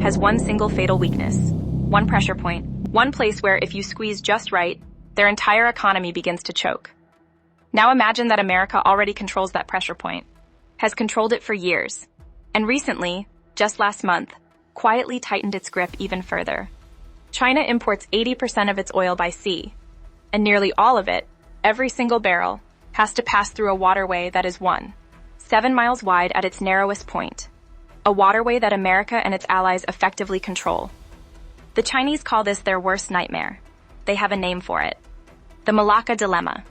has one single fatal weakness, one pressure point, one place where if you squeeze just right, their entire economy begins to choke. Now imagine that America already controls that pressure point, has controlled it for years, and recently, just last month, quietly tightened its grip even further. China imports 80% of its oil by sea, and nearly all of it, every single barrel, has to pass through a waterway that is 7 miles wide at its narrowest point, a waterway that America and its allies effectively control. The Chinese call this their worst nightmare. They have a name for it: the Malacca Dilemma.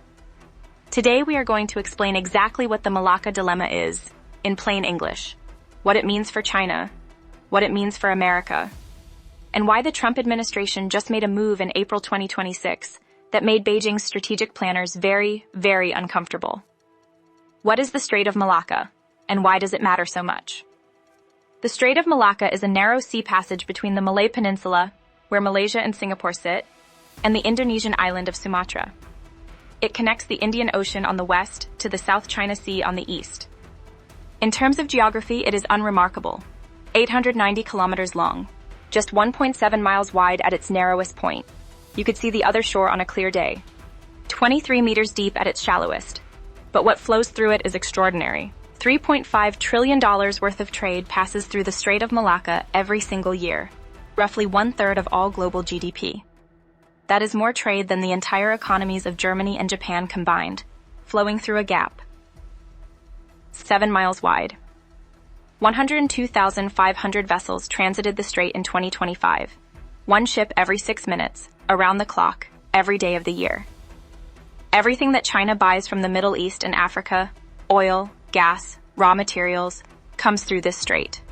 Today we are going to explain exactly what the Malacca Dilemma is, in plain English, what it means for China, what it means for America, and why the Trump administration just made a move in April 2026 that made Beijing's strategic planners very, very uncomfortable. What is the Strait of Malacca, and why does it matter so much? The Strait of Malacca is a narrow sea passage between the Malay Peninsula, where Malaysia and Singapore sit, and the Indonesian island of Sumatra. It connects the Indian Ocean on the west to the South China Sea on the east. In terms of geography, it is unremarkable. 890 kilometers long, just 1.7 miles wide at its narrowest point. You could see the other shore on a clear day. 23 meters deep at its shallowest. But what flows through it is extraordinary. $3.5 trillion worth of trade passes through the Strait of Malacca every single year, roughly 1/3 of all global GDP. That is more trade than the entire economies of Germany and Japan combined, flowing through a gap 7 miles wide. 102,500 vessels transited the strait in 2025, one ship every 6 minutes, around the clock, every day of the year. Everything that China buys from the Middle East and Africa, oil, gas, raw materials, comes through this strait.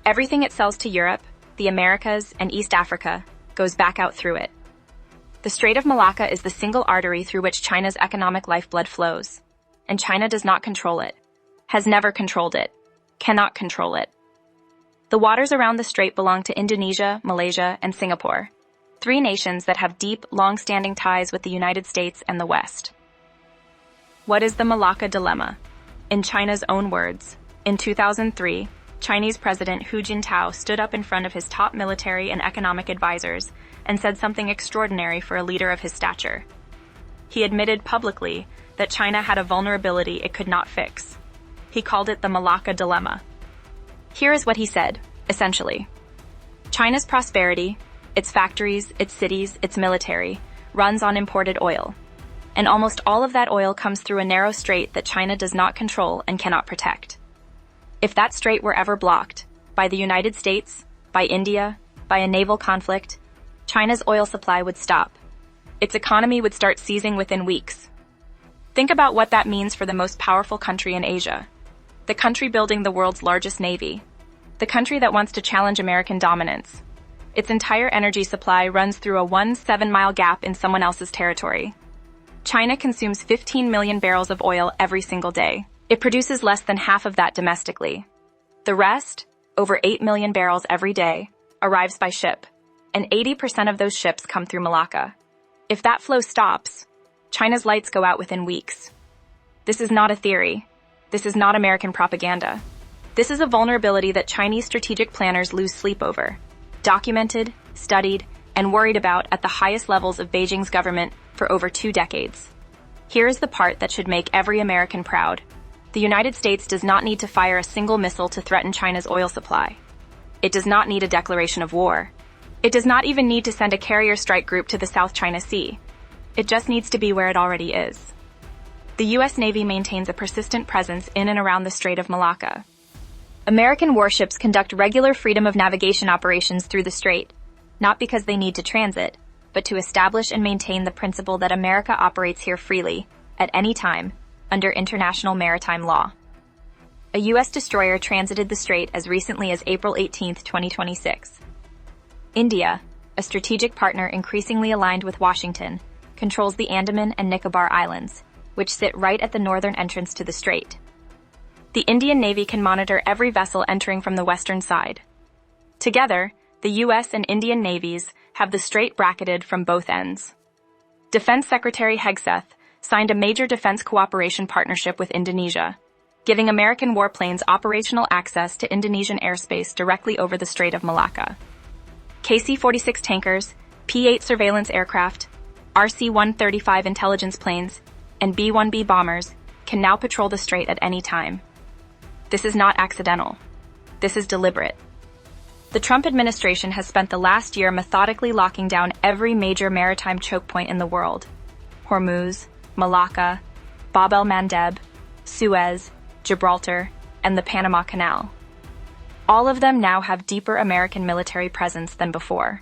Everything it sells to Europe, the Americas, and East Africa goes back out through it. The Strait of Malacca is the single artery through which China's economic lifeblood flows, and China does not control it, has never controlled it, cannot control it. The waters around the strait belong to Indonesia, Malaysia, and Singapore, 3 nations that have deep, long-standing ties with the United States and the West. What is the Malacca Dilemma? In China's own words, in 2003, Chinese President Hu Jintao stood up in front of his top military and economic advisors and said something extraordinary for a leader of his stature. He admitted publicly that China had a vulnerability it could not fix. He called it the Malacca Dilemma. Here is what he said, essentially. China's prosperity, its factories, its cities, its military, runs on imported oil. And almost all of that oil comes through a narrow strait that China does not control and cannot protect. If that strait were ever blocked, by the United States, by India, by a naval conflict, China's oil supply would stop. Its economy would start seizing within weeks. Think about what that means for the most powerful country in Asia, the country building the world's largest navy, the country that wants to challenge American dominance. Its entire energy supply runs through a 7-mile gap in someone else's territory. China consumes 15 million barrels of oil every single day. It produces less than half of that domestically. The rest, over 8 million barrels every day, arrives by ship, and 80% of those ships come through Malacca. If that flow stops, China's lights go out within weeks. This is not a theory. This is not American propaganda. This is a vulnerability that Chinese strategic planners lose sleep over, documented, studied, and worried about at the highest levels of Beijing's government for over 2 decades. Here is the part that should make every American proud. The United States does not need to fire a single missile to threaten China's oil supply. It does not need a declaration of war. It does not even need to send a carrier strike group to the South China Sea. It just needs to be where it already is. The U.S. Navy maintains a persistent presence in and around the Strait of Malacca. American warships conduct regular freedom of navigation operations through the strait, not because they need to transit, but to establish and maintain the principle that America operates here freely, at any time, under international maritime law. A U.S. destroyer transited the strait as recently as April 18, 2026. India, a strategic partner increasingly aligned with Washington, controls the Andaman and Nicobar Islands, which sit right at the northern entrance to the strait. The Indian Navy can monitor every vessel entering from the western side. Together, the U.S. and Indian navies have the strait bracketed from both ends. Defense Secretary Hegseth signed a major defense cooperation partnership with Indonesia, giving American warplanes operational access to Indonesian airspace directly over the Strait of Malacca. KC-46 tankers, P-8 surveillance aircraft, RC-135 intelligence planes, and B-1B bombers can now patrol the strait at any time. This is not accidental. This is deliberate. The Trump administration has spent the last year methodically locking down every major maritime choke point in the world: Hormuz, Malacca, Bab el-Mandeb, Suez, Gibraltar, and the Panama Canal. All of them now have deeper American military presence than before.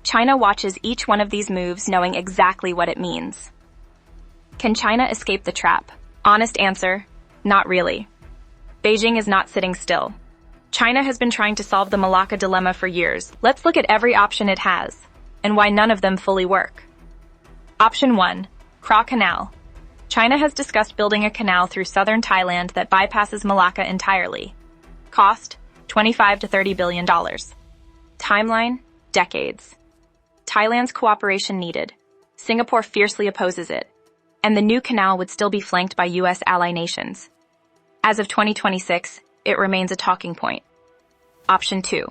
China watches each one of these moves knowing exactly what it means. Can China escape the trap? Honest answer, not really. Beijing is not sitting still. China has been trying to solve the Malacca Dilemma for years. Let's look at every option it has, and why none of them fully work. Option 1. Kra Canal. China has discussed building a canal through southern Thailand that bypasses Malacca entirely. Cost, $25 to $30 billion. Timeline, decades. Thailand's cooperation needed. Singapore fiercely opposes it. And the new canal would still be flanked by U.S. ally nations. As of 2026, it remains a talking point. Option 2.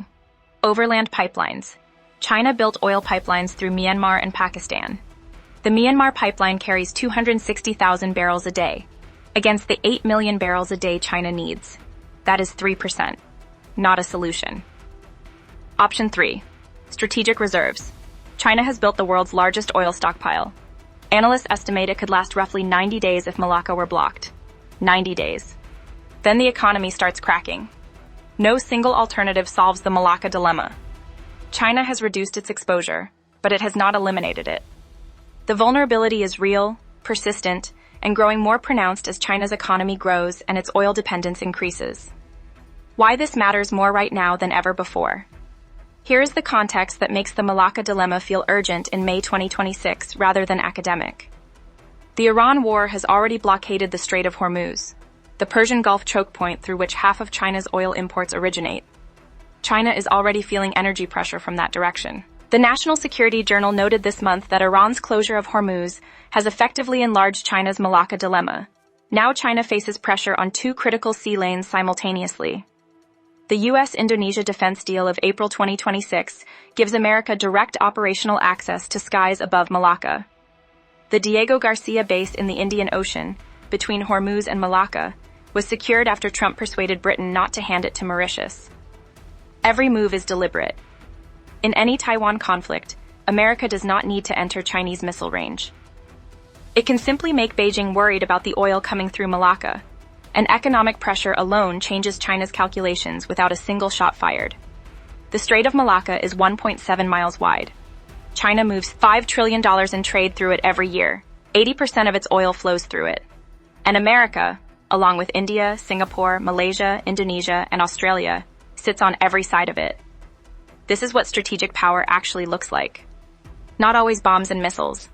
Overland pipelines. China built oil pipelines through Myanmar and Pakistan. The Myanmar pipeline carries 260,000 barrels a day, against the 8 million barrels a day China needs. That is 3%. Not a solution. Option 3. Strategic reserves. China has built the world's largest oil stockpile. Analysts estimate it could last roughly 90 days if Malacca were blocked. 90 days. Then the economy starts cracking. No single alternative solves the Malacca Dilemma. China has reduced its exposure, but it has not eliminated it. The vulnerability is real, persistent, and growing more pronounced as China's economy grows and its oil dependence increases. Why this matters more right now than ever before. Here is the context that makes the Malacca Dilemma feel urgent in May 2026 rather than academic. The Iran war has already blockaded the Strait of Hormuz, the Persian Gulf choke point through which half of China's oil imports originate. China is already feeling energy pressure from that direction. The National Security Journal noted this month that Iran's closure of Hormuz has effectively enlarged China's Malacca Dilemma. Now China faces pressure on two critical sea lanes simultaneously. The U.S.-Indonesia defense deal of April 2026 gives America direct operational access to skies above Malacca. The Diego Garcia base in the Indian Ocean, between Hormuz and Malacca, was secured after Trump persuaded Britain not to hand it to Mauritius. Every move is deliberate. In any Taiwan conflict, America does not need to enter Chinese missile range. It can simply make Beijing worried about the oil coming through Malacca, and economic pressure alone changes China's calculations without a single shot fired. The Strait of Malacca is 1.7 miles wide. China moves $5 trillion in trade through it every year. 80% of its oil flows through it. And America, along with India, Singapore, Malaysia, Indonesia, and Australia, sits on every side of it. This is what strategic power actually looks like. Not always bombs and missiles.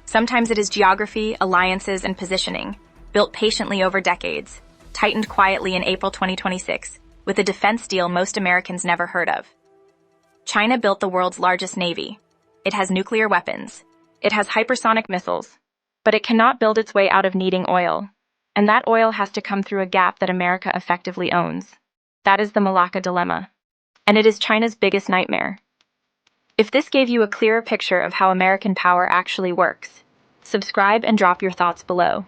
Sometimes it is geography, alliances, and positioning, built patiently over decades, tightened quietly in April 2026, with a defense deal most Americans never heard of. China built the world's largest navy. It has nuclear weapons. It has hypersonic missiles. But it cannot build its way out of needing oil. And that oil has to come through a gap that America effectively owns. That is the Malacca Dilemma. And it is China's biggest nightmare. If this gave you a clearer picture of how American power actually works, subscribe and drop your thoughts below.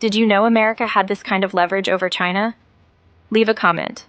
Did you know America had this kind of leverage over China? Leave a comment.